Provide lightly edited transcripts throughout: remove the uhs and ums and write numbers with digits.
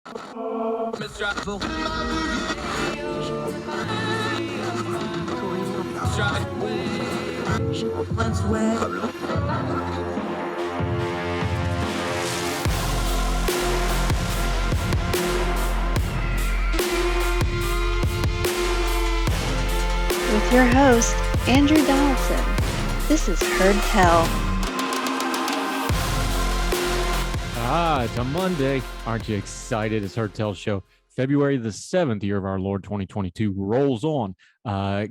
With your host, Andrew Donaldson. This is Heard Tell. It's a Monday. Aren't you excited? It's Heard Tell Show. February the 7th, year of our Lord 2022 rolls on,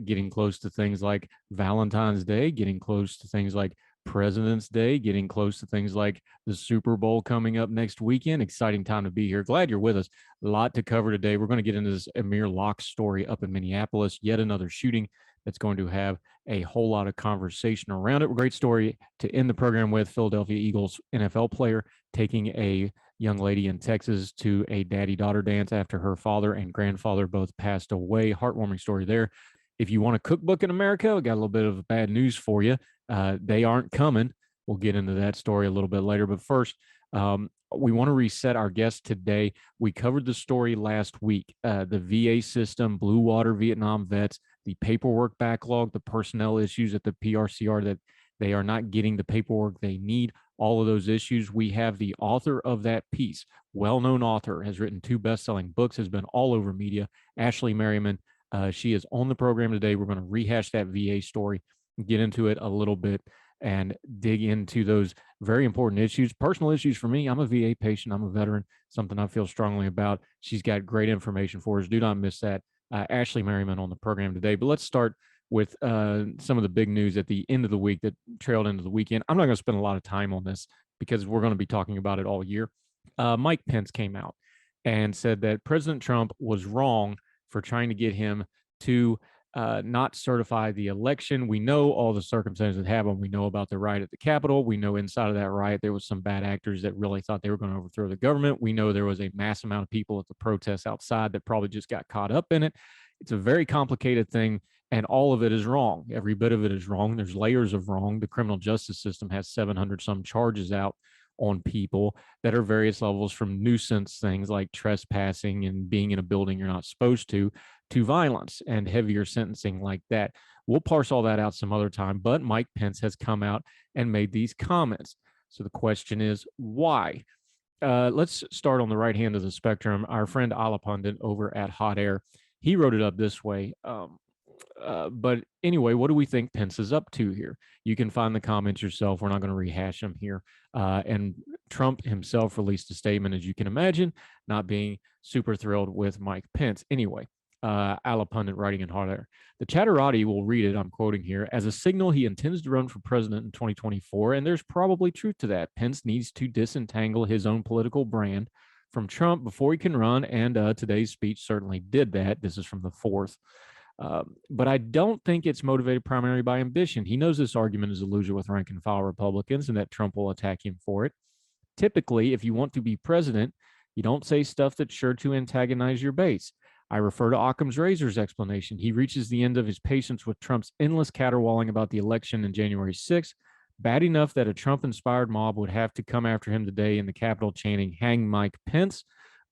getting close to things like Valentine's Day, getting close to things like President's Day, getting close to things like the Super Bowl coming up next weekend. Exciting time to be here. Glad you're with us. A lot to cover today. We're going to get into this Amir Locke story up in Minneapolis, yet another shooting that's going to have a whole lot of conversation around it. Great story to end the program with. Philadelphia Eagles NFL player taking a young lady in Texas to a daddy-daughter dance after her father and grandfather both passed away. Heartwarming story there. If you want a cookbook in America, we got a little bit of bad news for you. They aren't coming. We'll get into that story a little bit later. But first, we want to reset our guest today. We covered the story last week. The VA system, Blue Water Vietnam vets, the paperwork backlog, the personnel issues at the PRCR that they are not getting the paperwork they need. All of those issues. We have the author of that piece, well-known author, has written 2 best-selling books, has been all over media, Ashley Merryman. She is on the program today. We're going to rehash that VA story, get into it a little bit, and dig into those very important issues, personal issues for me. I'm a VA patient. I'm a veteran, something I feel strongly about. She's got great information for us. Do not miss that. Ashley Merryman on the program today. But let's start with some of the big news at the end of the week that trailed into the weekend. I'm not going to spend a lot of time on this because we're going to be talking about it all year. Mike Pence came out and said that President Trump was wrong for trying to get him to not certify the election. We know all the circumstances that happened. We know about the riot at the Capitol. We know inside of that riot, there was some bad actors that really thought they were going to overthrow the government. We know there was a mass amount of people at the protests outside that probably just got caught up in it. It's a very complicated thing, and all of it is wrong. Every bit of it is wrong. There's layers of wrong. The criminal justice system has 700 some charges out on people that are various levels, from nuisance things like trespassing and being in a building you're not supposed to violence and heavier sentencing like that. We'll parse all that out some other time, but Mike Pence has come out and made these comments. So the question is, why? Let's start on the right hand of the spectrum. Our friend Ala Pundit over at Hot Air, he wrote it up this way. But anyway, what do we think Pence is up to here? You can find the comments yourself. We're not going to rehash them here. And Trump himself released a statement, as you can imagine, not being super thrilled with Mike Pence. Anyway, Ala Pundit writing in Hot Air. The Chatterati will read it, I'm quoting here, as a signal he intends to run for president in 2024, and there's probably truth to that. Pence needs to disentangle his own political brand from Trump before he can run, and today's speech certainly did that. This is from the 4th. But I don't think it's motivated primarily by ambition. He knows this argument is a loser with rank and file Republicans and that Trump will attack him for it. Typically, if you want to be president, you don't say stuff that's sure to antagonize your base. I refer to Occam's razor's explanation. He reaches the end of his patience with Trump's endless caterwauling about the election in January 6th, bad enough that a Trump-inspired mob would have to come after him today in the Capitol chanting, "Hang Mike Pence,"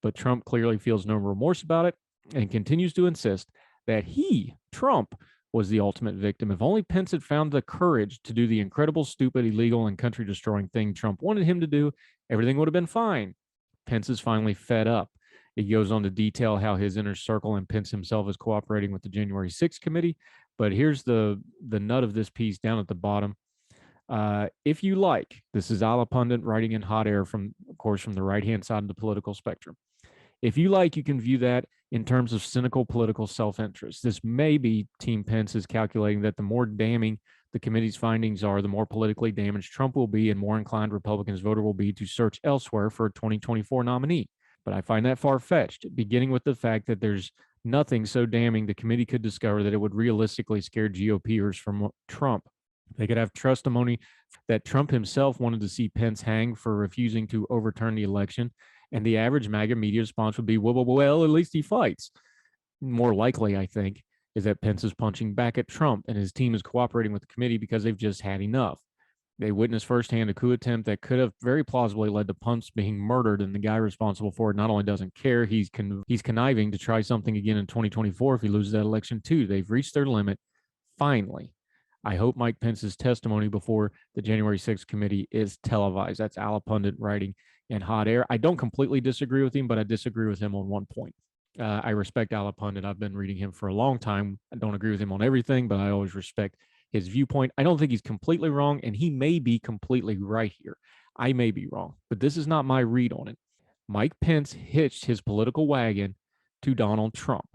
but Trump clearly feels no remorse about it and continues to insist that he, Trump, was the ultimate victim. If only Pence had found the courage to do the incredible, stupid, illegal, and country-destroying thing Trump wanted him to do, everything would have been fine. Pence is finally fed up. It goes on to detail how his inner circle and Pence himself is cooperating with the January 6th committee. But here's the nut of this piece down at the bottom. If you like, this is Ala Pundit writing in Hot Air from, of course, from the right-hand side of the political spectrum. If you like, you can view that in terms of cynical political self-interest. This may be Team Pence is calculating that the more damning the committee's findings are, the more politically damaged Trump will be and more inclined Republicans voter will be to search elsewhere for a 2024 nominee. But I find that far-fetched, beginning with the fact that there's nothing so damning the committee could discover that it would realistically scare GOPers from Trump. They could have testimony that Trump himself wanted to see Pence hang for refusing to overturn the election, and the average MAGA media response would be, well, at least he fights. More likely, I think, is that Pence is punching back at Trump and his team is cooperating with the committee because they've just had enough. They witnessed firsthand a coup attempt that could have very plausibly led to Pence being murdered, and the guy responsible for it not only doesn't care, he's conniving to try something again in 2024 if he loses that election too. They've reached their limit. Finally, I hope Mike Pence's testimony before the January 6th committee is televised. That's Alapundit writing in hot air. I don't completely disagree with him, but I disagree with him on one point. I respect Alapundit. I've been reading him for a long time. I don't agree with him on everything, but I always respect his viewpoint. I don't think he's completely wrong, and he may be completely right here. I may be wrong, but this is not my read on it. Mike Pence hitched his political wagon to Donald Trump.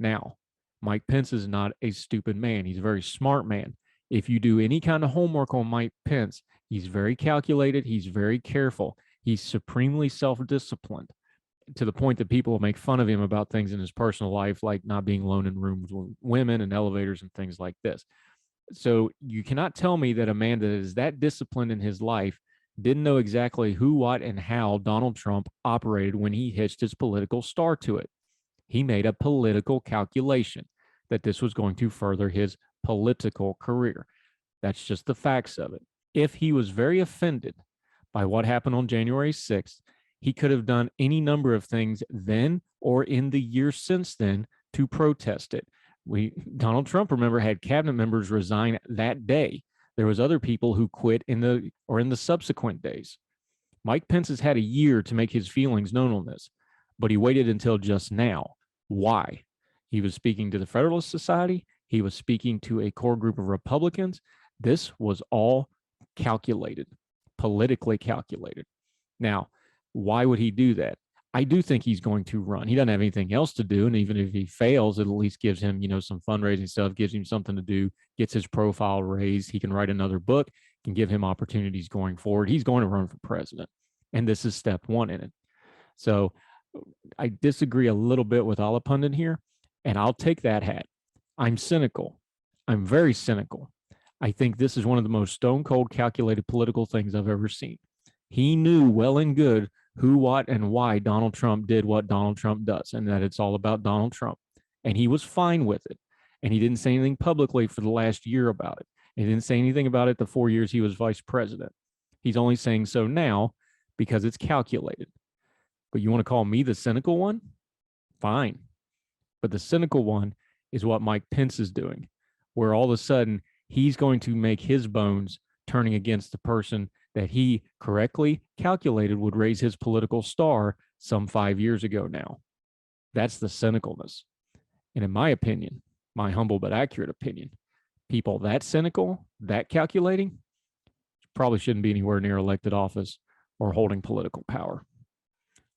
Now, Mike Pence is not a stupid man. He's a very smart man. If you do any kind of homework on Mike Pence, he's very calculated. He's very careful. He's supremely self-disciplined, to the point that people make fun of him about things in his personal life, like not being alone in rooms with women and elevators and things like this. So you cannot tell me that a man that is that disciplined in his life didn't know exactly who, what, and how Donald Trump operated when he hitched his political star to it. He made a political calculation that this was going to further his political career. That's just the facts of it. If he was very offended by what happened on January 6th, he could have done any number of things then or in the years since then to protest it. Donald Trump, remember, had cabinet members resign that day. There was other people who quit in the subsequent days. Mike Pence has had a year to make his feelings known on this, but he waited until just now. Why? He was speaking to the Federalist Society. He was speaking to a core group of Republicans. This was all calculated, politically calculated. Now, why would he do that? I do think he's going to run. He doesn't have anything else to do. And even if he fails, it at least gives him, some fundraising stuff, gives him something to do, gets his profile raised. He can write another book, can give him opportunities going forward. He's going to run for president. And this is step one in it. So I disagree a little bit with Alapundit here, and I'll take that hat. I'm cynical. I'm very cynical. I think this is one of the most stone cold calculated political things I've ever seen. He knew well and good who, what, and why Donald Trump did what Donald Trump does, and that it's all about Donald Trump. And he was fine with it. And he didn't say anything publicly for the last year about it. He didn't say anything about it the 4 years he was vice president. He's only saying so now because it's calculated. But you want to call me the cynical one? Fine. But the cynical one is what Mike Pence is doing, where all of a sudden he's going to make his bones turning against the person that he correctly calculated would raise his political star some 5 years ago now. That's the cynicalness. And in my opinion, my humble but accurate opinion, people that cynical, that calculating, probably shouldn't be anywhere near elected office or holding political power.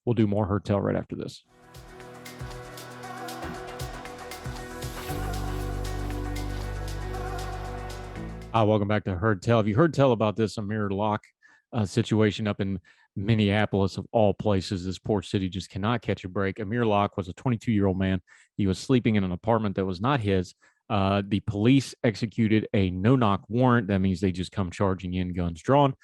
We'll do more Herd Tell right after this. Welcome back to Herd Tell. Have you heard tell about this Amir Locke situation up in Minneapolis, of all places? This poor city just cannot catch a break. Amir Locke was a 22-year-old man. He was sleeping in an apartment that was not his. The police executed a no-knock warrant. That means they just come charging in, guns drawn.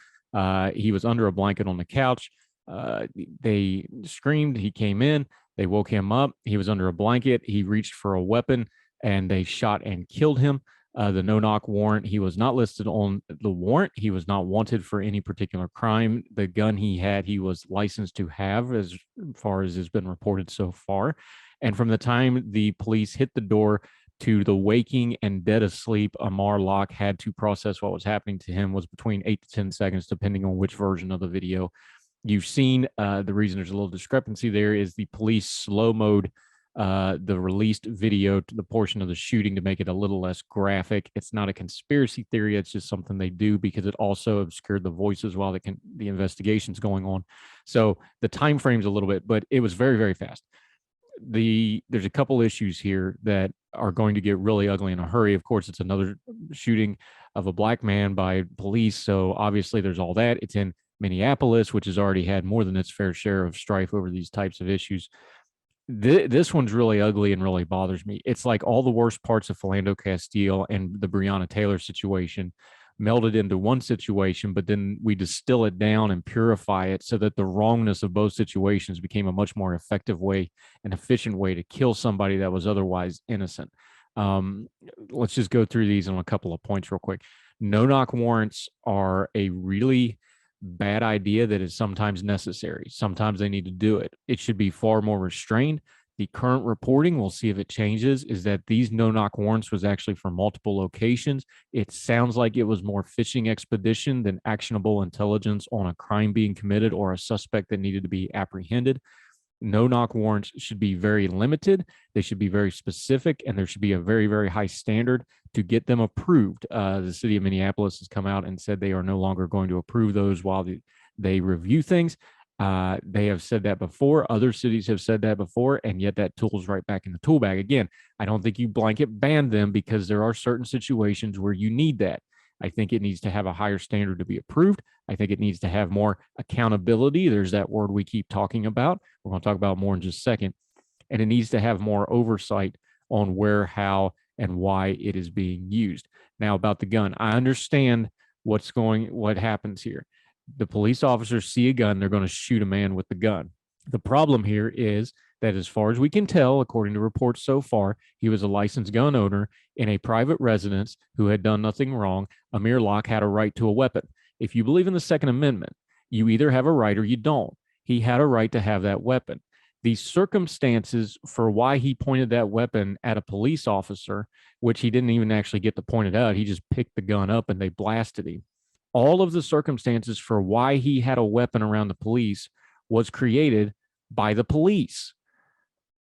He was under a blanket on the couch. They screamed. He came in. They woke him up. He was under a blanket. He reached for a weapon, and they shot and killed him. The no-knock warrant, he was not listed on the warrant. He was not wanted for any particular crime. The gun he had, he was licensed to have, as far as has been reported so far. And from the time the police hit the door to the waking and dead asleep Amir Locke had to process what was happening to him was between 8 to 10 seconds, depending on which version of the video you've seen. The reason there's a little discrepancy there is the police slow-mode the released video to the portion of the shooting to make it a little less graphic. It's not a conspiracy theory. It's just something they do because it also obscured the voices while the investigation's going on. So the time frame's a little bit, but it was very, very fast. There's a couple issues here that are going to get really ugly in a hurry. Of course, it's another shooting of a black man by police. So obviously there's all that. It's in Minneapolis, which has already had more than its fair share of strife over these types of issues. This one's really ugly and really bothers me. It's like all the worst parts of Philando Castile and the Breonna Taylor situation melded into one situation, but then we distill it down and purify it so that the wrongness of both situations became a much more effective way, an efficient way to kill somebody that was otherwise innocent. Let's just go through these on a couple of points real quick. No-knock warrants are a really bad idea that is sometimes necessary. Sometimes they need to do it. It should be far more restrained. The current reporting, we'll see if it changes, is that these no-knock warrants was actually for multiple locations. It sounds like it was more fishing expedition than actionable intelligence on a crime being committed or a suspect that needed to be apprehended. No-knock warrants should be very limited. They should be very specific, and there should be a very, very high standard to get them approved. The city of Minneapolis has come out and said they are no longer going to approve those while they review things. They have said that before. Other cities have said that before, and yet that tool's right back in the tool bag. Again, I don't think you blanket ban them because there are certain situations where you need that. I think it needs to have a higher standard to be approved. I think it needs to have more accountability. There's that word we keep talking about. We're going to talk about more in just a second. And it needs to have more oversight on where, how, and why it is being used. Now, about the gun, I understand what happens here. The police officers see a gun, they're going to shoot a man with the gun. The problem here is that, as far as we can tell, according to reports so far, he was a licensed gun owner in a private residence who had done nothing wrong. Amir Locke had a right to a weapon. If you believe in the Second Amendment, you either have a right or you don't. He had a right to have that weapon. The circumstances for why he pointed that weapon at a police officer, which he didn't even actually get to point it out, he just picked the gun up and they blasted him. All of the circumstances for why he had a weapon around the police was created by the police.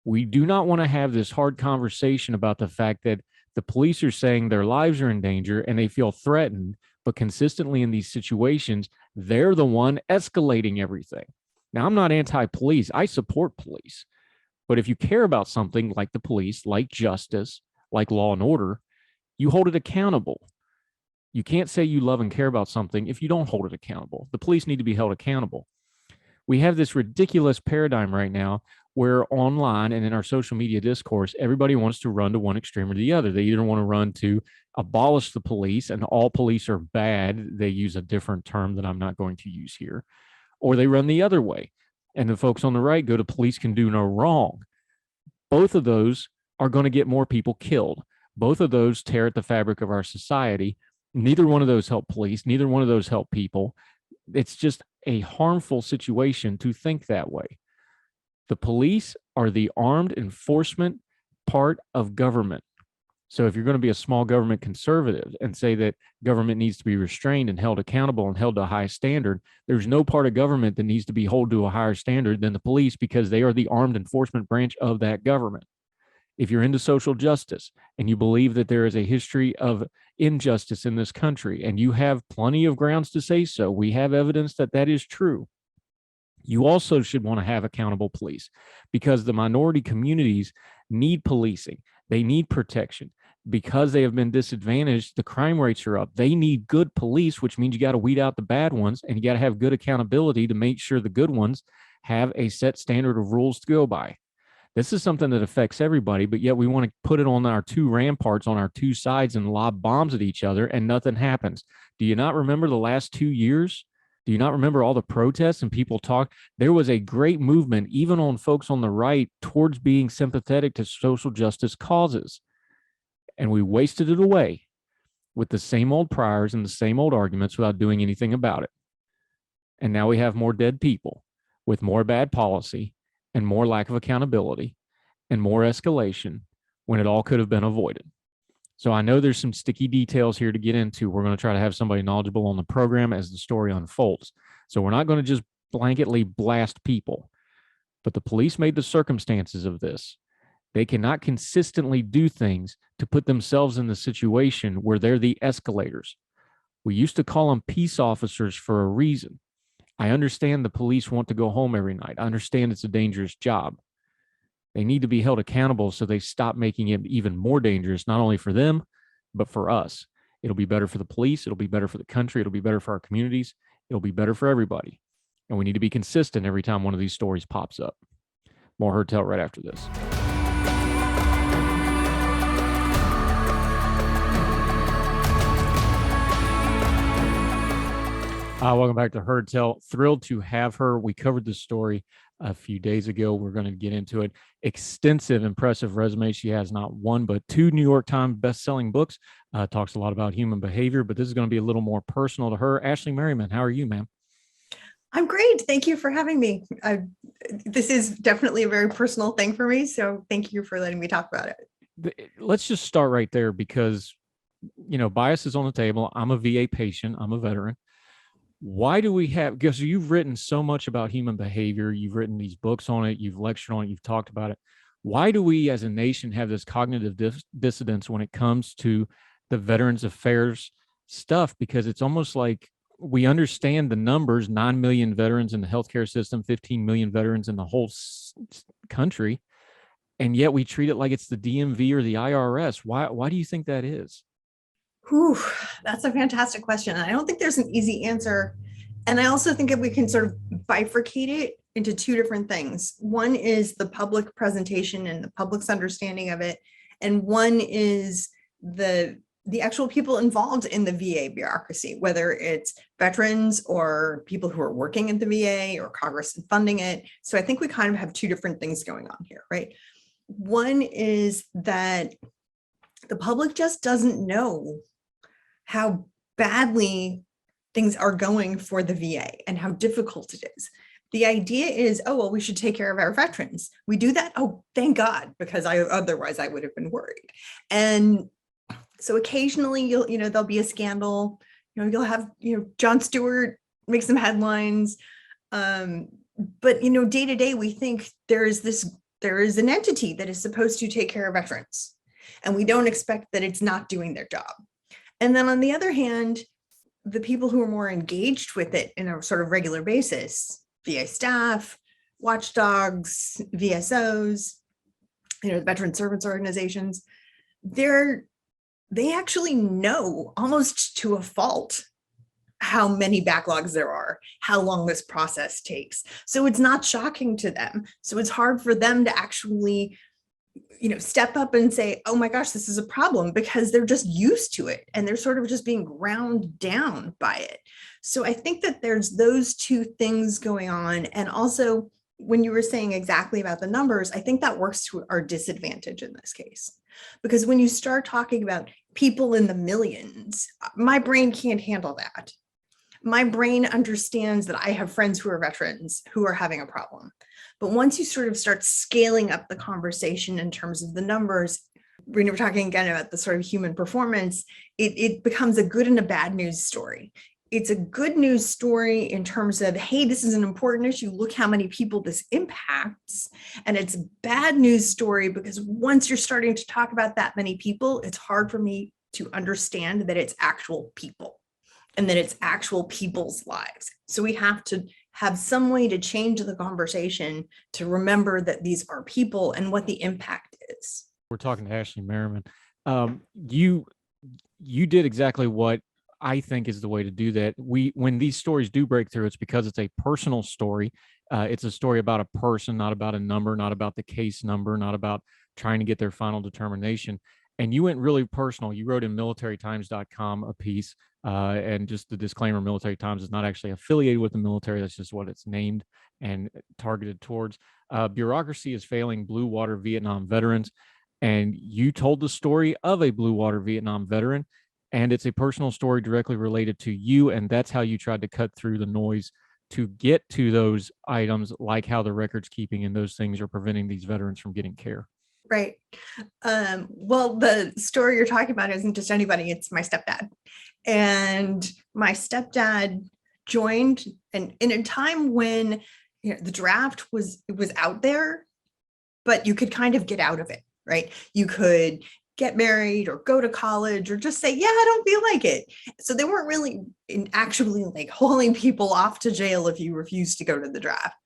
We do not want to have this hard conversation about the fact that the police are saying their lives are in danger and they feel threatened, but consistently in these situations, they're the one escalating everything. Now, I'm not anti-police. I support police. But if you care about something like the police, like justice, like law and order, you hold it accountable. You can't say you love and care about something if you don't hold it accountable. The police need to be held accountable. We have this ridiculous paradigm right now where online and in our social media discourse, everybody wants to run to one extreme or the other. They either want to run to abolish the police and all police are bad. They use a different term that I'm not going to use here. Or they run the other way. And the folks on the right go to police can do no wrong. Both of those are going to get more people killed. Both of those tear at the fabric of our society. Neither one of those help police. Neither one of those help people. It's just a harmful situation to think that way. The police are the armed enforcement part of government. So if you're going to be a small government conservative and say that government needs to be restrained and held accountable and held to a high standard, there's no part of government that needs to be held to a higher standard than the police because they are the armed enforcement branch of that government. If you're into social justice and you believe that there is a history of injustice in this country, and you have plenty of grounds to say so, we have evidence that that is true. You also should want to have accountable police because the minority communities need policing. They need protection because they have been disadvantaged. The crime rates are up. They need good police, which means you got to weed out the bad ones and you got to have good accountability to make sure the good ones have a set standard of rules to go by. This is something that affects everybody, but yet we want to put it on our two ramparts on our two sides and lob bombs at each other and nothing happens. Do you not remember the last 2 years? Do you not remember all the protests and people talk? There was a great movement, even on folks on the right, towards being sympathetic to social justice causes. And we wasted it away with the same old priors and the same old arguments without doing anything about it. And now we have more dead people with more bad policy and more lack of accountability and more escalation when it all could have been avoided. So I know there's some sticky details here to get into. We're going to try to have somebody knowledgeable on the program as the story unfolds. So we're not going to just blanketly blast people, but the police made the circumstances of this. They cannot consistently do things to put themselves in the situation where they're the escalators. We used to call them peace officers for a reason. I understand the police want to go home every night. I understand it's a dangerous job. They need to be held accountable so they stop making it even more dangerous, not only for them, but for us. It'll be better for the police. It'll be better for the country. It'll be better for our communities. It'll be better for everybody. And we need to be consistent every time one of these stories pops up. More Heard Tell right after this. Welcome back to Heard Tell. Thrilled to have her. We covered this story a few days ago. We're going to get into it. Extensive, impressive resume. She has not one, but two New York Times best-selling books. Talks a lot about human behavior, but this is going to be a little more personal to her. Ashley Merryman, how are you, ma'am? I'm great. Thank you for having me. This is definitely a very personal thing for me. So thank you for letting me talk about it. Let's just start right there because, bias is on the table. I'm a VA patient. I'm a veteran. Why do we have, because you've written so much about human behavior, you've written these books on it, you've lectured on it, you've talked about it. Why do we as a nation have this cognitive dissonance when it comes to the Veterans Affairs stuff? Because it's almost like we understand the numbers, 9 million veterans in the healthcare system, 15 million veterans in the whole country. And yet we treat it like it's the DMV or the IRS. Why do you think that is? Whew, that's a fantastic question. I don't think there's an easy answer. And I also think that we can sort of bifurcate it into two different things. One is the public presentation and the public's understanding of it. And one is the actual people involved in the VA bureaucracy, whether it's veterans or people who are working at the VA or Congress funding it. So I think we kind of have two different things going on here, right? One is that the public just doesn't know how badly things are going for the VA and how difficult it is. The idea is, oh, well, we should take care of our veterans. We do that. Oh, thank God, because otherwise I would have been worried. And so occasionally there'll be a scandal, you'll have, Jon Stewart make some headlines. But, day to day, we think there is an entity that is supposed to take care of veterans, and we don't expect that it's not doing their job. And then on the other hand, the people who are more engaged with it in a sort of regular basis, VA staff, watchdogs, VSOs, the veteran servants organizations, they actually know almost to a fault how many backlogs there are, how long this process takes. So it's not shocking to them. So it's hard for them to actually step up and say, oh my gosh, this is a problem, because they're just used to it and they're sort of just being ground down by it. So I think that there's those two things going on. And also, when you were saying exactly about the numbers, I think that works to our disadvantage in this case. Because when you start talking about people in the millions, my brain can't handle that. My brain understands that I have friends who are veterans who are having a problem. But once you sort of start scaling up the conversation in terms of the numbers, when we're talking again about the sort of human performance, it becomes a good and a bad news story. It's a good news story in terms of, hey, this is an important issue. Look how many people this impacts. And it's a bad news story because once you're starting to talk about that many people, it's hard for me to understand that it's actual people and that it's actual people's lives. So we have to have some way to change the conversation to remember that these are people and what the impact is. We're talking to Ashley Merriman. You did exactly what I think is the way to do that. When these stories do break through, it's because it's a personal story. It's a story about a person, not about a number, not about the case number, not about trying to get their final determination. And you went really personal. You wrote in militarytimes.com a piece, and just the disclaimer, Military Times is not actually affiliated with the military. That's just what it's named and targeted towards. Bureaucracy is failing blue water Vietnam veterans. And you told the story of a blue water Vietnam veteran, and it's a personal story directly related to you. And that's how you tried to cut through the noise to get to those items, like how the records keeping and those things are preventing these veterans from getting care. Right. Well, the story you're talking about isn't just anybody, it's my stepdad. And my stepdad joined and in a time when the draft was out there, but you could kind of get out of it, right? You could get married or go to college or just say, yeah, I don't feel like it. So they weren't really actually like hauling people off to jail if you refused to go to the draft.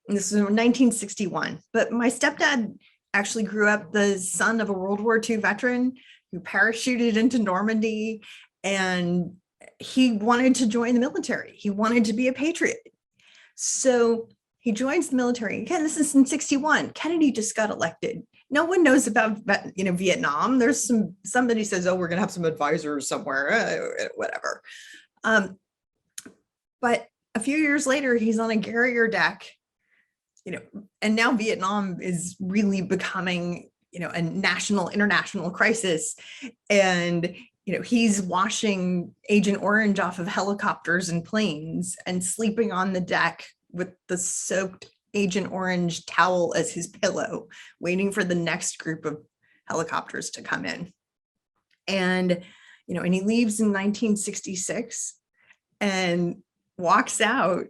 And this was in 1961. But my stepdad actually grew up the son of a World War II veteran who parachuted into Normandy, and he wanted to join the military. He wanted to be a patriot. So he joins the military. Again, this is in 61. Kennedy just got elected. No one knows about Vietnam. There's somebody says, oh, we're going to have some advisors somewhere, whatever. But a few years later, he's on a Garrier deck and now Vietnam is really becoming, a national, international crisis. And, he's washing Agent Orange off of helicopters and planes and sleeping on the deck with the soaked Agent Orange towel as his pillow, waiting for the next group of helicopters to come in. And, and he leaves in 1966 and walks out,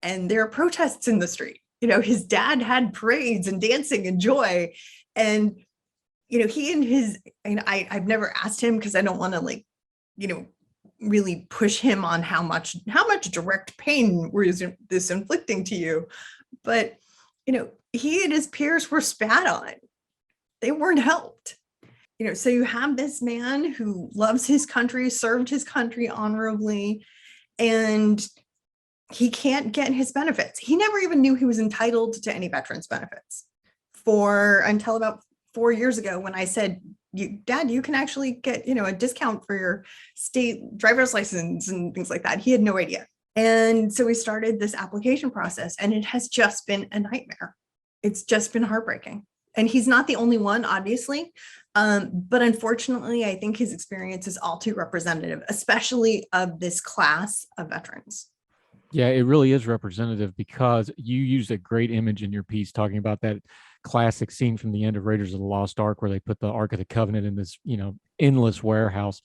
and there are protests in the street. His dad had parades and dancing and joy. And, he and his, and I've never asked him because I don't want to really push him on how much direct pain was this inflicting to you. But, he and his peers were spat on. They weren't helped. So you have this man who loves his country, served his country honorably, and he can't get his benefits. He never even knew he was entitled to any veterans benefits until about 4 years ago, when I said, Dad, you can actually get, a discount for your state driver's license and things like that. He had no idea. And so we started this application process, and it has just been a nightmare. It's just been heartbreaking. And he's not the only one, obviously. But unfortunately, I think his experience is all too representative, especially of this class of veterans. Yeah, it really is representative, because you used a great image in your piece talking about that classic scene from the end of Raiders of the Lost Ark, where they put the Ark of the Covenant in this, endless warehouse.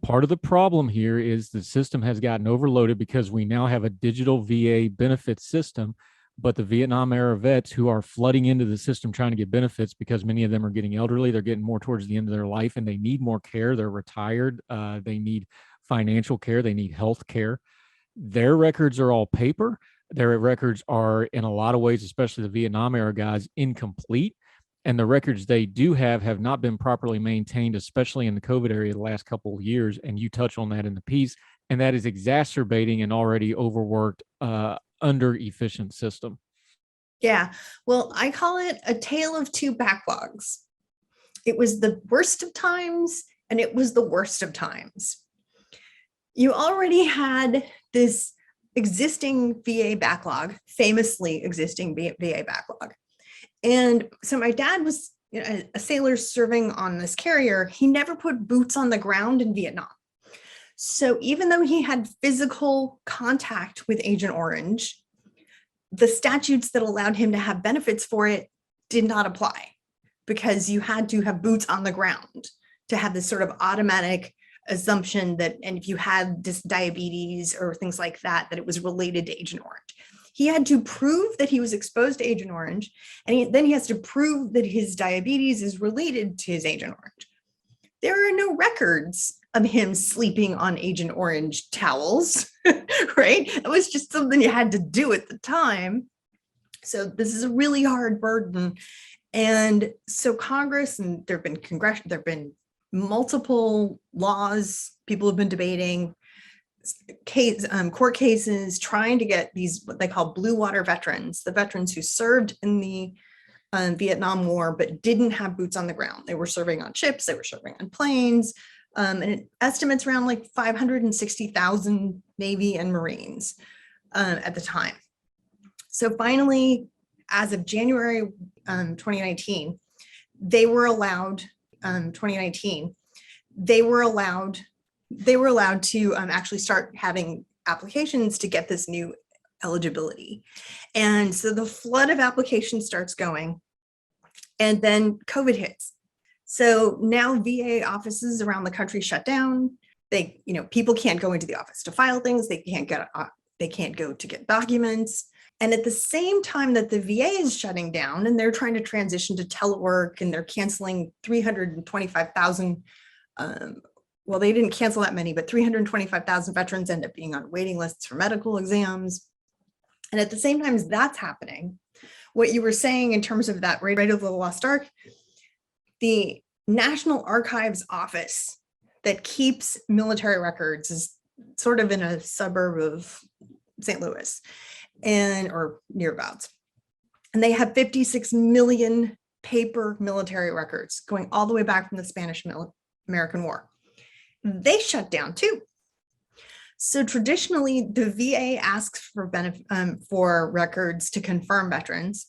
Part of the problem here is the system has gotten overloaded because we now have a digital VA benefit system, but the Vietnam era vets who are flooding into the system trying to get benefits, because many of them are getting elderly, they're getting more towards the end of their life, and they need more care. They're retired. They need financial care. They need health care. Their records are all paper. Their records are, in a lot of ways, especially the Vietnam era guys, incomplete. And the records they do have not been properly maintained, especially in the COVID area the last couple of years. And you touch on that in the piece. And that is exacerbating an already overworked, under-efficient system. Yeah. Well, I call it a tale of two backlogs. It was the worst of times, and it was the worst of times. You already had this existing VA backlog, famously existing VA backlog. And so my dad was a sailor serving on this carrier. He never put boots on the ground in Vietnam. So even though he had physical contact with Agent Orange, the statutes that allowed him to have benefits for it did not apply, because you had to have boots on the ground to have this sort of automatic assumption that, and if you had this diabetes or things like that, that it was related to Agent Orange. He had to prove that he was exposed to Agent Orange, and then he has to prove that his diabetes is related to his Agent Orange. There are no records of him sleeping on Agent Orange towels, right? It was just something you had to do at the time. So this is a really hard burden. And so Congress, and there have been multiple laws people have been debating, court cases trying to get these, what they call blue water veterans, the veterans who served in the Vietnam War but didn't have boots on the ground. They were serving on ships, they were serving on planes, and it estimates around like 560,000 Navy and Marines at the time. So finally, as of January 2019, they were allowed to actually start having applications to get this new eligibility. And so the flood of applications starts going, and then COVID hits. So now VA offices around the country shut down. People can't go into the office to file things. They can't go to get documents. And at the same time that the VA is shutting down and they're trying to transition to telework, and they're canceling 325,000, well, they didn't cancel that many, but 325,000 veterans end up being on waiting lists for medical exams. And at the same time as that's happening, what you were saying in terms of that Raiders of the Lost Ark, the National Archives Office that keeps military records is sort of in a suburb of St. Louis or nearabouts. And they have 56 million paper military records going all the way back from the Spanish-American War. They shut down too. So traditionally, the VA asks for records to confirm veterans,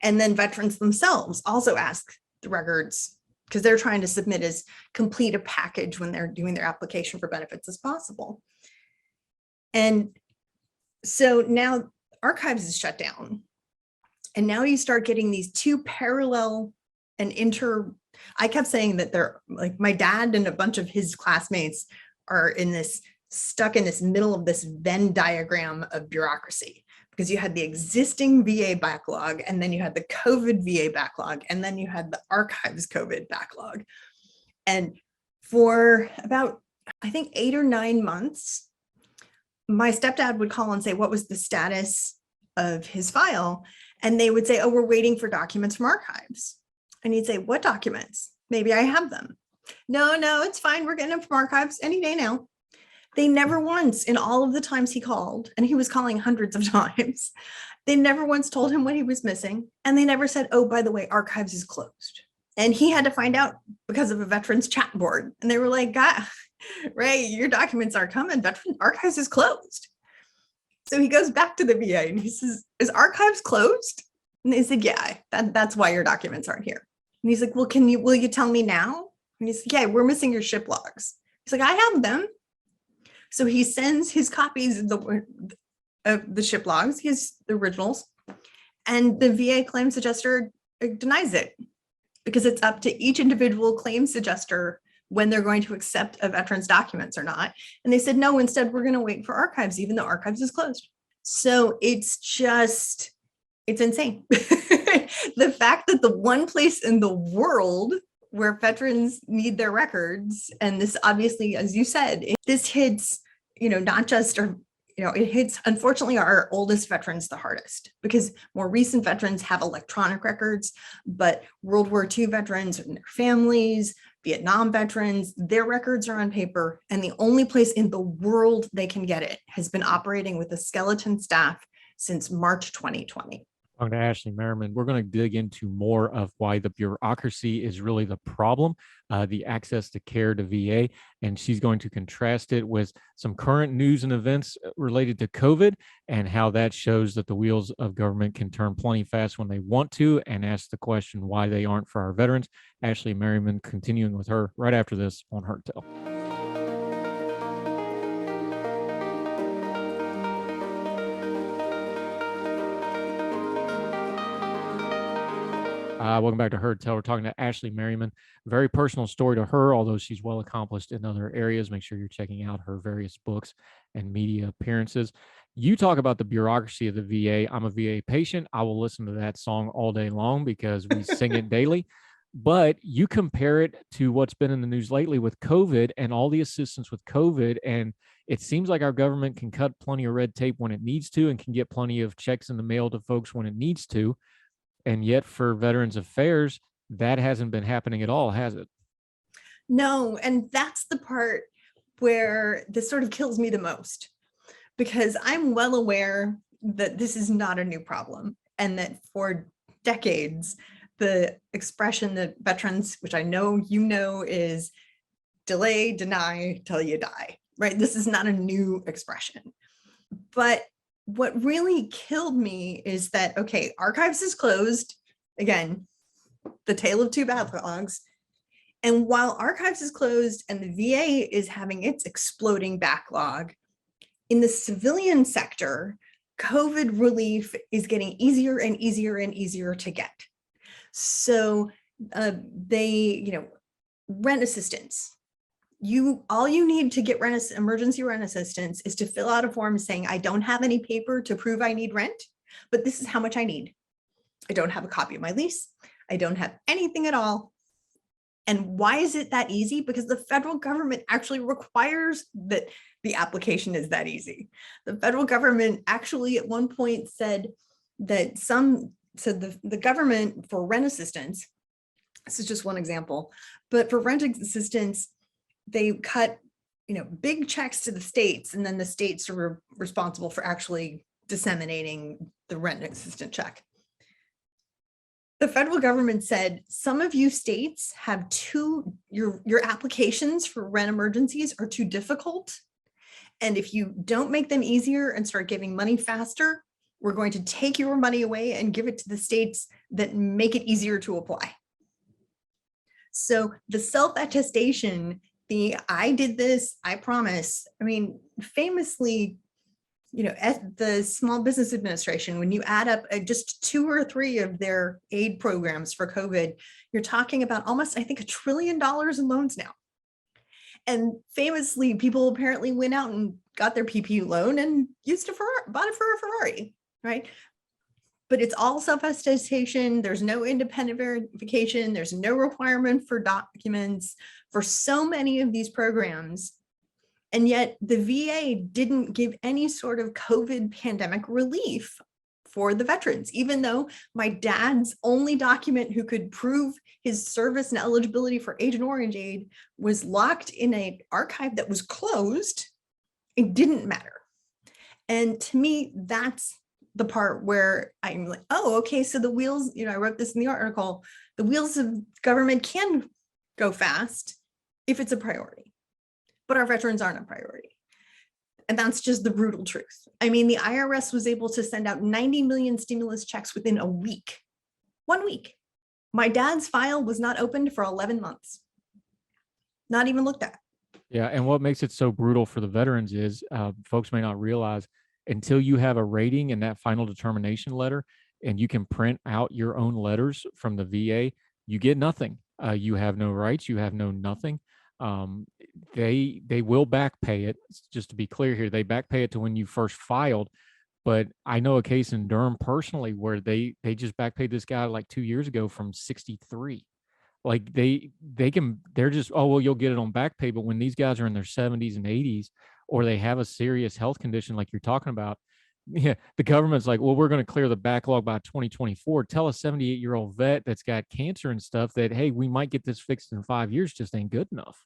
And then veterans themselves also ask the records because they're trying to submit as complete a package when they're doing their application for benefits as possible. And so now archives is shut down. And now you start getting these two parallel and I kept saying that they're like my dad and a bunch of his classmates are stuck in this middle of this Venn diagram of bureaucracy, because you had the existing VA backlog, and then you had the COVID VA backlog, and then you had the archives COVID backlog. And for about, I think 8 or 9 months, my stepdad would call and say, what was the status of his file? And they would say, oh, we're waiting for documents from archives. And he'd say, what documents? Maybe I have them. No, it's fine. We're getting them from archives any day now. They never once, in all of the times he called, and he was calling hundreds of times, they never once told him what he was missing. And they never said, oh, by the way, archives is closed. And he had to find out because of a veterans chat board. And they were like, God, Ray, your documents aren't coming. Veteran archives is closed. So he goes back to the VA and he says, is archives closed? And they said, yeah, that's why your documents aren't here. And he's like, well, will you tell me now? And he's like, yeah, we're missing your ship logs. He's like, I have them. So he sends his copies of the ship logs, his originals, and the VA claims adjuster denies it because it's up to each individual claims adjuster when they're going to accept a veteran's documents or not. And they said, no, instead, we're going to wait for archives, even though archives is closed. So it's insane. The fact that the one place in the world where veterans need their records, and this obviously, as you said, this hits, not just, it hits, unfortunately, our oldest veterans the hardest, because more recent veterans have electronic records, but World War II veterans and their families, Vietnam veterans, their records are on paper, and the only place in the world they can get it has been operating with a skeleton staff since March 2020. Talking to Ashley Merryman, we're going to dig into more of why the bureaucracy is really the problem, the access to care to VA, and she's going to contrast it with some current news and events related to COVID and how that shows that the wheels of government can turn plenty fast when they want to, and ask the question why they aren't for our veterans. Ashley Merryman continuing with her right after this on Heard Tell. Welcome back to Heard Tell. We're talking to Ashley Merryman. Very personal story to her, although she's well accomplished in other areas. Make sure you're checking out her various books and media appearances. You talk about the bureaucracy of the VA. I'm a VA patient. I will listen to that song all day long because we sing it daily. But you compare it to what's been in the news lately with COVID and all the assistance with COVID. And it seems like our government can cut plenty of red tape when it needs to and can get plenty of checks in the mail to folks when it needs to. And yet for Veterans Affairs, that hasn't been happening at all, has it? No, and that's the part where this sort of kills me the most, because I'm well aware that this is not a new problem, and that for decades, the expression that veterans, which I know is delay, deny till you die, right? This is not a new expression. But what really killed me is that, okay, archives is closed. Again, the tale of two backlogs. And while archives is closed and the VA is having its exploding backlog, in the civilian sector, COVID relief is getting easier and easier and easier to get. So rent assistance. All you need to get emergency rent assistance is to fill out a form saying, I don't have any paper to prove I need rent, but this is how much I need. I don't have a copy of my lease. I don't have anything at all. And why is it that easy? Because the federal government actually requires that the application is that easy. The federal government actually at one point said that the government for rent assistance, this is just one example, but for rent assistance, they cut, big checks to the states, and then the states are responsible for actually disseminating the rent assistance check. The federal government said, some of you states have your applications for rent emergencies are too difficult. And if you don't make them easier and start giving money faster, we're going to take your money away and give it to the states that make it easier to apply. So the self-attestation, I did this, I promise. I mean, famously, at the Small Business Administration, when you add up just 2 or 3 of their aid programs for COVID, you're talking about almost, I think, $1 trillion in loans now. And famously, people apparently went out and got their PPP loan and bought it for a Ferrari, right? But it's all self-attestation. There's no independent verification. There's no requirement for documents for so many of these programs. And yet the VA didn't give any sort of COVID pandemic relief for the veterans, even though my dad's only document who could prove his service and eligibility for Agent Orange aid was locked in an archive that was closed. It didn't matter. And to me, that's the part where I'm like, oh, okay, so the wheels, I wrote this in the article, the wheels of government can go fast if it's a priority, but our veterans aren't a priority. And that's just the brutal truth. I mean, the IRS was able to send out 90 million stimulus checks within a week, 1 week. My dad's file was not opened for 11 months, not even looked at. Yeah, and what makes it so brutal for the veterans is folks may not realize until you have a rating in that final determination letter and you can print out your own letters from the VA, you get nothing. You have no rights, you have no nothing. They will back pay it. Just to be clear here, they back pay it to when you first filed. But I know a case in Durham personally where they just back paid this guy like 2 years ago from 63. Like they're just, oh, well, you'll get it on back pay. But when these guys are in their 70s and 80s, or they have a serious health condition like you're talking about, yeah, the government's like, well, we're going to clear the backlog by 2024. Tell a 78-year-old vet that's got cancer and stuff that, hey, we might get this fixed in 5 years, just ain't good enough.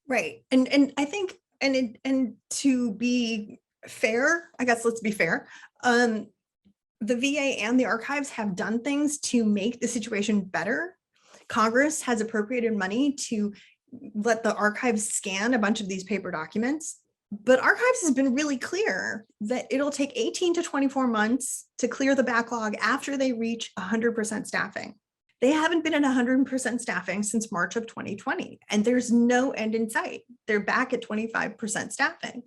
Right. And I think, and to be fair, I guess, let's be fair. The VA and the archives have done things to make the situation better. Congress has appropriated money to let the archives scan a bunch of these paper documents, but archives has been really clear that it'll take 18 to 24 months to clear the backlog after they reach 100% staffing. They haven't been at 100% staffing since March of 2020, and there's no end in sight. They're back at 25% staffing.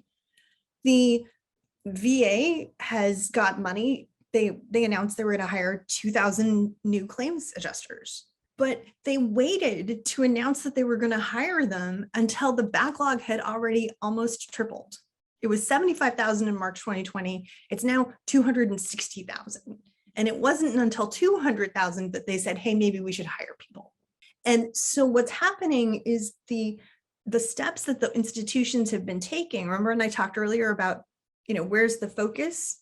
The VA has got money. They announced they were going to hire 2,000 new claims adjusters, but they waited to announce that they were going to hire them until the backlog had already almost tripled. It was 75,000 in March 2020. It's now 260,000. And it wasn't until 200,000 that they said, hey, maybe we should hire people. And so what's happening is the steps that the institutions have been taking, remember, and I talked earlier about, where's the focus,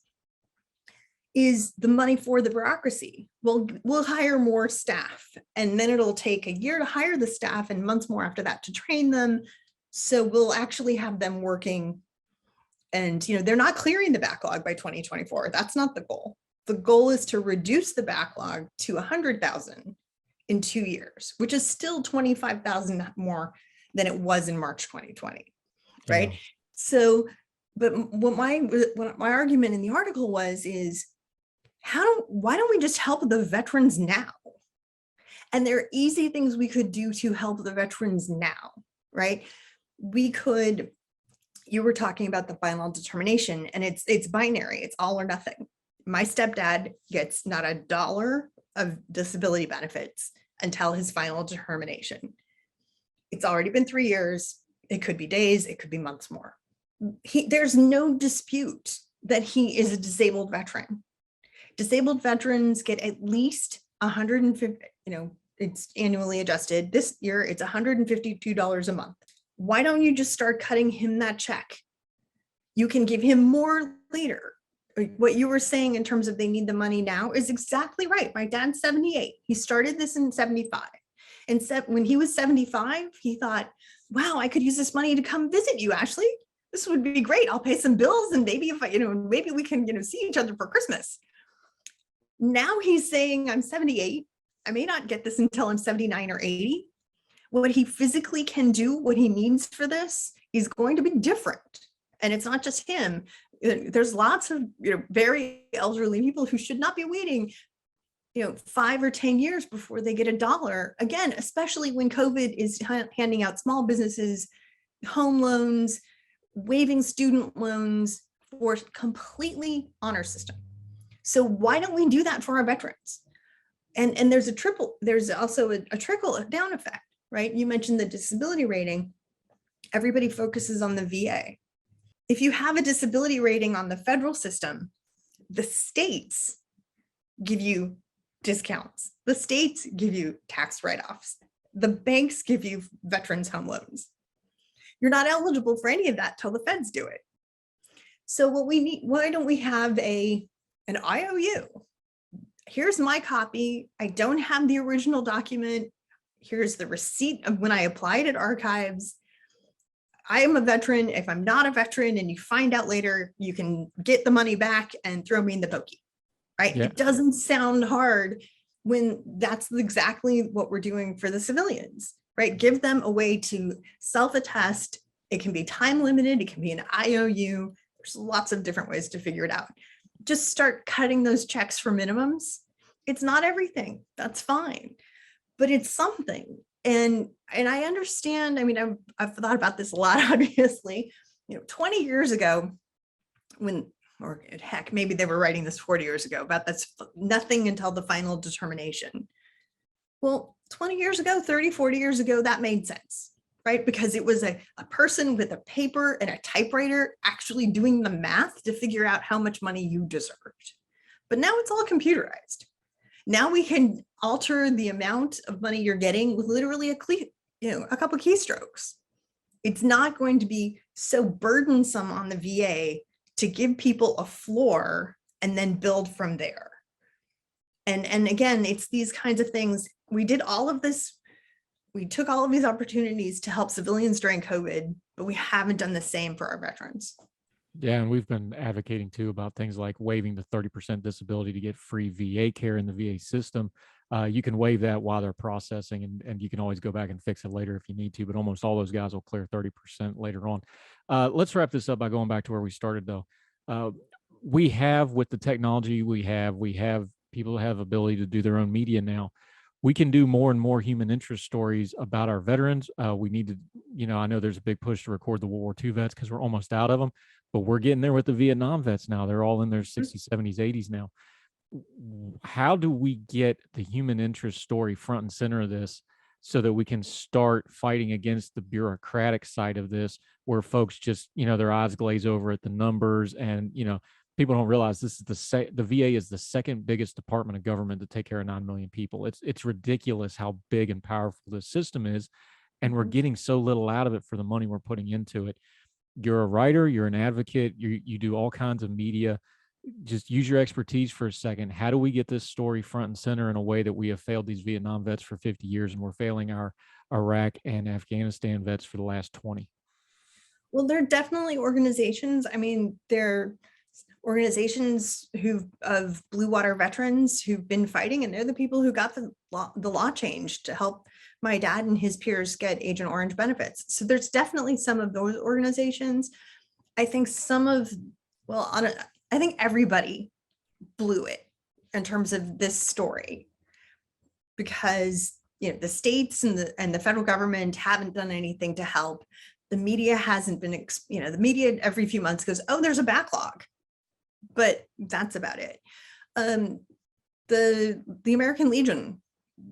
is the money for the bureaucracy. Well, we'll hire more staff, and then it'll take a year to hire the staff and months more after that to train them. So we'll actually have them working, and they're not clearing the backlog by 2024. That's not the goal. The goal is to reduce the backlog to 100,000 in 2 years, which is still 25,000 more than it was in March 2020, right? Yeah. So, but what my argument in the article is, why don't we just help the veterans now? And there are easy things we could do to help the veterans now, right? We could, you were talking about the final determination, and it's binary, it's all or nothing. My stepdad gets not $1 of disability benefits until his final determination. It's already been 3 years. It could be days, it could be months more. There's no dispute that he is a disabled veteran. Disabled veterans get at least 150, it's annually adjusted. This year, it's $152 a month. Why don't you just start cutting him that check? You can give him more later. What you were saying in terms of they need the money now is exactly right. My dad's 78. He started this in 75. And when he was 75, he thought, wow, I could use this money to come visit you, Ashley. This would be great. I'll pay some bills, and maybe if maybe we can, see each other for Christmas. Now he's saying, I'm 78. I may not get this until I'm 79 or 80. What he physically can do, what he needs for this, is going to be different. And it's not just him. There's lots of very elderly people who should not be waiting 5 or 10 years before they get a dollar. Again, especially when COVID is handing out small businesses home loans, waiving student loans for completely honor system. So why don't we do that for our veterans? And there's also a trickle down effect, right? You mentioned the disability rating. Everybody focuses on the VA. If you have a disability rating on the federal system, the states give you discounts. The states give you tax write-offs. The banks give you veterans home loans. You're not eligible for any of that till the feds do it. So what we need, why don't we have an IOU? Here's my copy. I don't have the original document. Here's the receipt of when I applied at archives. I am a veteran. If I'm not a veteran and you find out later, you can get the money back and throw me in the pokey, right? Yeah. It doesn't sound hard when that's exactly what we're doing for the civilians, right? Give them a way to self-attest. It can be time limited. It can be an IOU. There's lots of different ways to figure it out. Just start cutting those checks for minimums. It's not everything. That's fine, but it's something. And I understand. I mean, I've thought about this a lot, obviously. 20 years ago, or heck, maybe they were writing this 40 years ago about that's nothing until the final determination. Well, 20 years ago, 30, 40 years ago, that made sense, right? Because it was a person with a paper and a typewriter actually doing the math to figure out how much money you deserved. But now it's all computerized. Now we can alter the amount of money you're getting with literally a couple keystrokes. It's not going to be so burdensome on the VA to give people a floor and then build from there. And again, it's these kinds of things. We did all of this. We took all of these opportunities to help civilians during COVID, but we haven't done the same for our veterans. Yeah, and we've been advocating too about things like waiving the 30% disability to get free VA care in the VA system. You can waive that while they're processing, and you can always go back and fix it later if you need to, but almost all those guys will clear 30% later on. Let's wrap this up by going back to where we started though. We have, with the technology we have people who have ability to do their own media now. We can do more and more human interest stories about our veterans. We need to, I know there's a big push to record the World War II vets because we're almost out of them, but we're getting there with the Vietnam vets now. They're all in their 60s, 70s, 80s now. How do we get the human interest story front and center of this so that we can start fighting against the bureaucratic side of this, where folks just, their eyes glaze over at the numbers and, people don't realize this is the VA is the second biggest department of government to take care of 9 million people. It's ridiculous how big and powerful this system is, and we're getting so little out of it for the money we're putting into it. You're a writer, you're an advocate, you do all kinds of media. Just use your expertise for a second. How do we get this story front and center in a way that we have failed these Vietnam vets for 50 years and we're failing our Iraq and Afghanistan vets for the last 20? Well, there are definitely organizations. I mean, they're organizations of blue water veterans who've been fighting, and they're the people who got the law changed to help my dad and his peers get Agent Orange benefits. So there's definitely some of those organizations. I think I think everybody blew it in terms of this story, because the states and the federal government haven't done anything to help. The media hasn't been, the media every few months goes, oh, there's a backlog. But that's about it. The American Legion,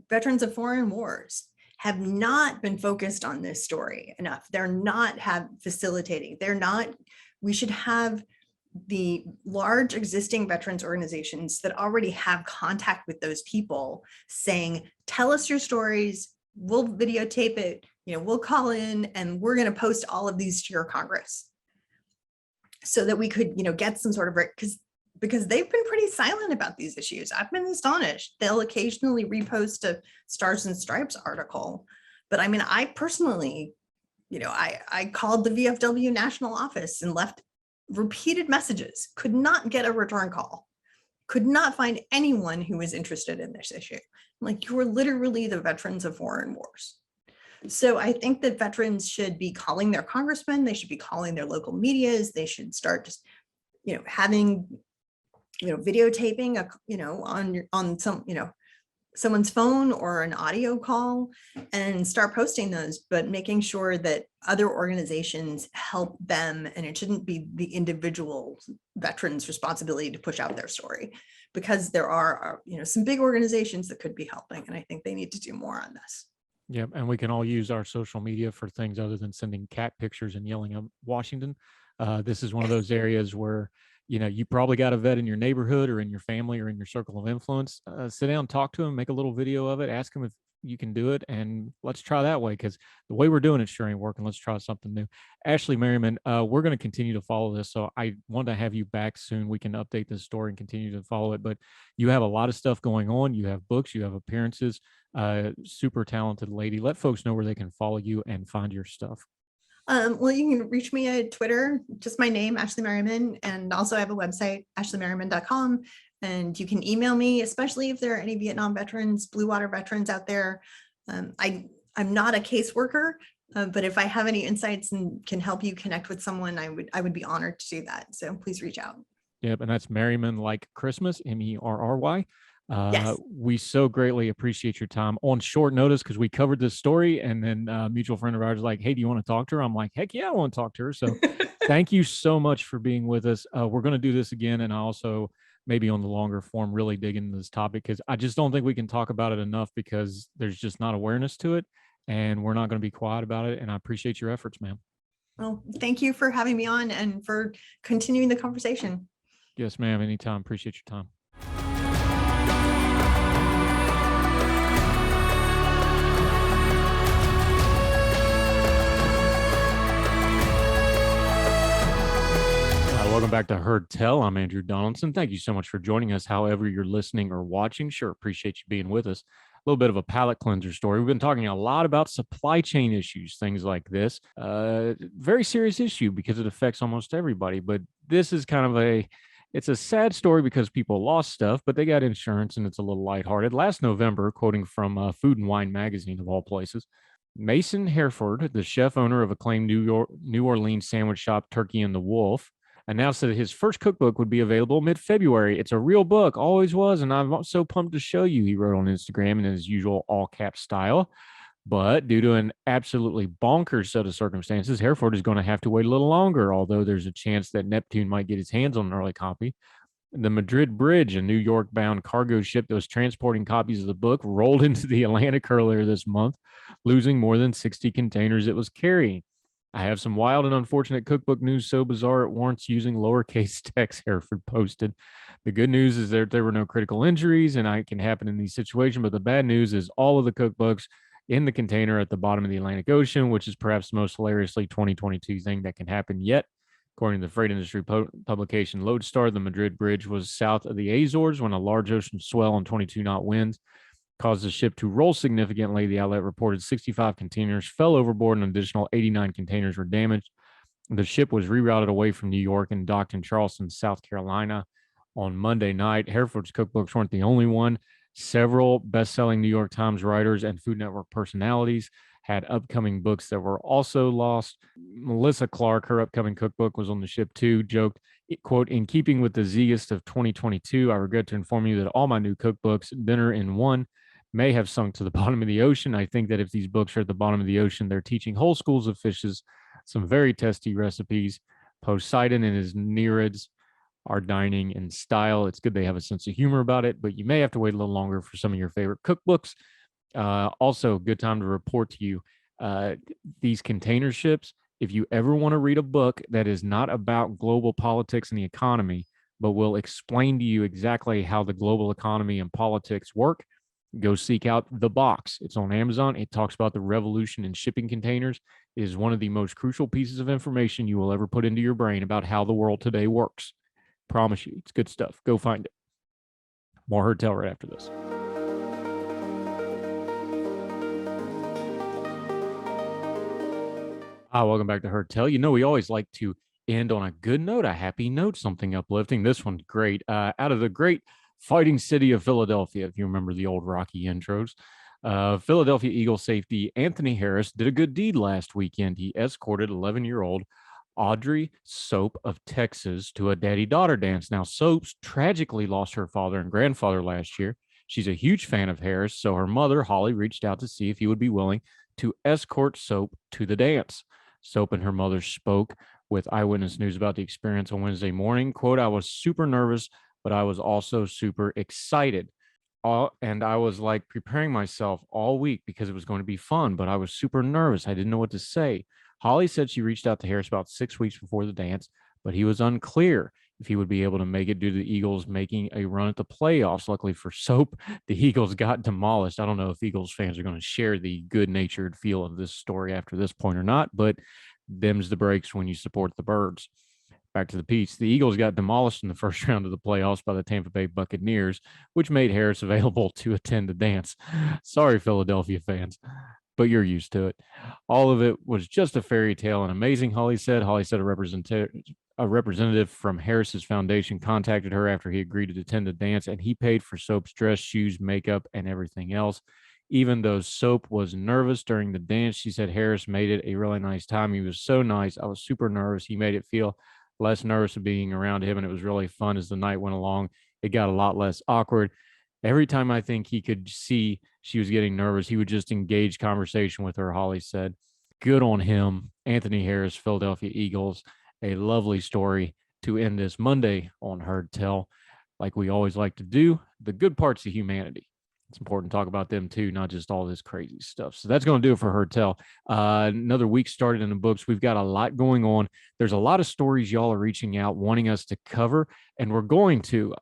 Veterans of Foreign Wars, have not been focused on this story enough. They're not facilitating. We should have the large existing veterans organizations that already have contact with those people saying, tell us your stories, we'll videotape it, we'll call in, and we're going to post all of these to your Congress, so that we could, get some sort of, because they've been pretty silent about these issues. I've been astonished. They'll occasionally repost a Stars and Stripes article. But I mean, I personally, I called the VFW national office and left repeated messages, could not get a return call, could not find anyone who was interested in this issue. I'm like, you are literally the Veterans of Foreign Wars. So I think that veterans should be calling their congressmen, they should be calling their local medias, they should start just, having videotaping on some, someone's phone or an audio call, and start posting those, but making sure that other organizations help them. And it shouldn't be the individual veterans' responsibility to push out their story, because there are, some big organizations that could be helping. And I think they need to do more on this. Yeah, and we can all use our social media for things other than sending cat pictures and yelling at Washington. This is one of those areas where, you probably got a vet in your neighborhood or in your family or in your circle of influence. Sit down, talk to him, make a little video of it, ask him if you can do it, and let's try that way, because the way we're doing it sure ain't working. Let's try something new. Ashley Merryman, we're going to continue to follow this, so I want to have you back soon. We can update this story and continue to follow it, but you have a lot of stuff going on. You have books, you have appearances, super talented lady. Let folks know where they can follow you and find your stuff. Well, you can reach me at Twitter, just my name, Ashley Merryman, and also I have a website, ashleymerryman.com. And you can email me, especially if there are any Vietnam veterans, Blue Water veterans out there. I'm not a caseworker, but if I have any insights and can help you connect with someone, I would be honored to do that. So please reach out. Yep, and that's Merryman like Christmas, Merry. Yes. We so greatly appreciate your time on short notice, because we covered this story, and then a mutual friend of ours was like, hey, do you want to talk to her? I'm like, heck yeah, I want to talk to her. So thank you so much for being with us. We're going to do this again, and I also maybe on the longer form really dig into this topic, because I just don't think we can talk about it enough, because there's just not awareness to it, and we're not going to be quiet about it. And I appreciate your efforts, ma'am. Well, thank you for having me on and for continuing the conversation. Yes, ma'am. Anytime. Appreciate your time. Welcome back to Heard Tell. I'm Andrew Donaldson. Thank you so much for joining us, however you're listening or watching. Sure, appreciate you being with us. A little bit of a palate cleanser story. We've been talking a lot about supply chain issues, things like this. Very serious issue, because it affects almost everybody. But this is kind of it's a sad story, because people lost stuff, but they got insurance, and it's a little lighthearted. Last November, quoting from Food and Wine magazine of all places, Mason Hereford, the chef owner of acclaimed New Orleans sandwich shop Turkey and the Wolf, announced that his first cookbook would be available mid-February. It's a real book, always was, and I'm so pumped to show you, he wrote on Instagram in his usual all-cap style. But due to an absolutely bonkers set of circumstances, Hereford is going to have to wait a little longer, although there's a chance that Neptune might get his hands on an early copy. The Madrid Bridge, a New York-bound cargo ship that was transporting copies of the book, rolled into the Atlantic earlier this month, losing more than 60 containers it was carrying. I have some wild and unfortunate cookbook news so bizarre it warrants using lowercase text, Hereford posted. The good news is that there were no critical injuries, and it can happen in these situations, but the bad news is all of the cookbooks in the container at the bottom of the Atlantic Ocean, which is perhaps the most hilariously 2022 thing that can happen yet. According to the freight industry publication Lodestar, the Madrid Bridge was south of the Azores when a large ocean swell and 22-knot winds caused the ship to roll significantly. The outlet reported 65 containers fell overboard and an additional 89 containers were damaged. The ship was rerouted away from New York and docked in Charleston, South Carolina on Monday night. Hereford's cookbooks weren't the only one. Several best-selling New York Times writers and Food Network personalities had upcoming books that were also lost. Melissa Clark, her upcoming cookbook was on the ship too, joked, quote, in keeping with the zeitgeist of 2022, I regret to inform you that all my new cookbooks, Dinner in One, may have sunk to the bottom of the ocean. I think that if these books are at the bottom of the ocean, they're teaching whole schools of fishes some very testy recipes. Poseidon and his Nereids are dining in style. It's good they have a sense of humor about it, but you may have to wait a little longer for some of your favorite cookbooks. Also, good time to report to you, these container ships, if you ever want to read a book that is not about global politics and the economy, but will explain to you exactly how the global economy and politics work, go seek out The Box. It's on Amazon. It talks about the revolution in shipping containers. It is one of the most crucial pieces of information you will ever put into your brain about how the world today works. Promise you, it's good stuff. Go find it. More Heard Tell right after this. Welcome back to Heard Tell. We always like to end on a good note, a happy note, something uplifting. This one's great. Out of the great fighting city of Philadelphia, if you remember the old Rocky intros, Philadelphia Eagle safety Anthony Harris did a good deed last weekend. He escorted 11-year-old Audrey Soap of Texas to a daddy-daughter dance. Now, Soaps tragically lost her father and grandfather last year. She's a huge fan of Harris, so her mother, Holly, reached out to see if he would be willing to escort Soap to the dance. Soap and her mother spoke with Eyewitness News about the experience on Wednesday morning. Quote, I was super nervous, but I was also super excited. And I was like preparing myself all week because it was going to be fun, but I was super nervous. I didn't know what to say. Holly said she reached out to Harris about 6 weeks before the dance, but he was unclear if he would be able to make it due to the Eagles making a run at the playoffs. Luckily for Soap, the Eagles got demolished. I don't know if Eagles fans are going to share the good-natured feel of this story after this point or not, but them's the breaks when you support the Birds. Back to the piece. The Eagles got demolished in the first round of the playoffs by the Tampa Bay Buccaneers, which made Harris available to attend the dance. Sorry, Philadelphia fans, but you're used to it. All of it was just a fairy tale and amazing, Holly said. Holly said a representative from Harris's foundation contacted her after he agreed to attend the dance, and he paid for Soap's dress, shoes, makeup, and everything else. Even though Soap was nervous during the dance, she said Harris made it a really nice time. He was so nice. I was super nervous. He made it feel less nervous of being around him, and it was really fun as the night went along. It got a lot less awkward. Every time I think he could see she was getting nervous, he would just engage conversation with her, Holly said. Good on him. Anthony Harris, Philadelphia Eagles. A lovely story to end this Monday on Heard Tell. Like we always like to do, the good parts of humanity. It's important to talk about them too, not just all this crazy stuff. So that's going to do it for Heard Tell. Another week started in the books. We've got a lot going on. There's a lot of stories y'all are reaching out, wanting us to cover, and we're going to.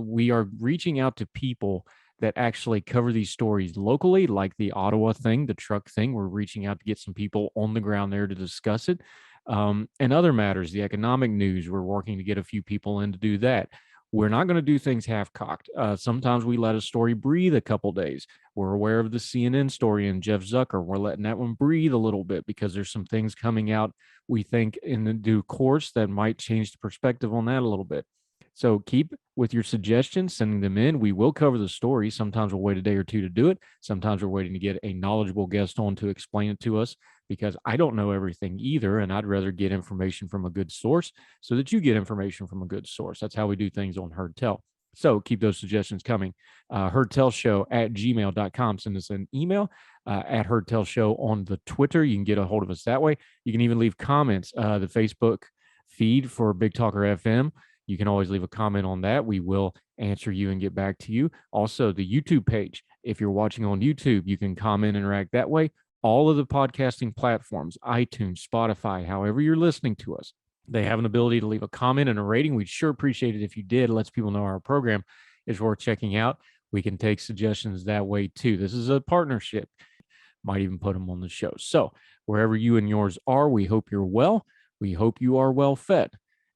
We are reaching out to people that actually cover these stories locally, like the Ottawa thing, the truck thing. We're reaching out to get some people on the ground there to discuss it. And other matters, the economic news, we're working to get a few people in to do that. We're not going to do things half-cocked. Sometimes we let a story breathe a couple days. We're aware of the CNN story and Jeff Zucker. We're letting that one breathe a little bit because there's some things coming out, we think, in the due course that might change the perspective on that a little bit. So keep with your suggestions, sending them in. We will cover the story. Sometimes we'll wait a day or two to do it. Sometimes we're waiting to get a knowledgeable guest on to explain it to us, because I don't know everything either, and I'd rather get information from a good source so that you get information from a good source. That's how we do things on Heard Tell. So keep those suggestions coming. heardtellshow@gmail.com. Send us an email at Heard Tell Show on the Twitter. You can get a hold of us that way. You can even leave comments. The Facebook feed for Big Talker FM, you can always leave a comment on that. We will answer you and get back to you. Also, the YouTube page. If you're watching on YouTube, you can comment, interact that way. All of the podcasting platforms, iTunes, Spotify, however you're listening to us, they have an ability to leave a comment and a rating. We'd sure appreciate it if you did. It lets people know our program is worth checking out. We can take suggestions that way too. This is a partnership. Might even put them on the show. So wherever you and yours are, we hope you're well. We hope you are well fed.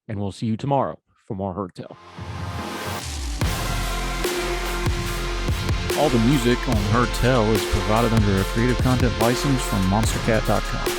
And we'll see you tomorrow for more Heard Tell. All the music on Heard Tell is provided under a Creative Content license from monstercat.com.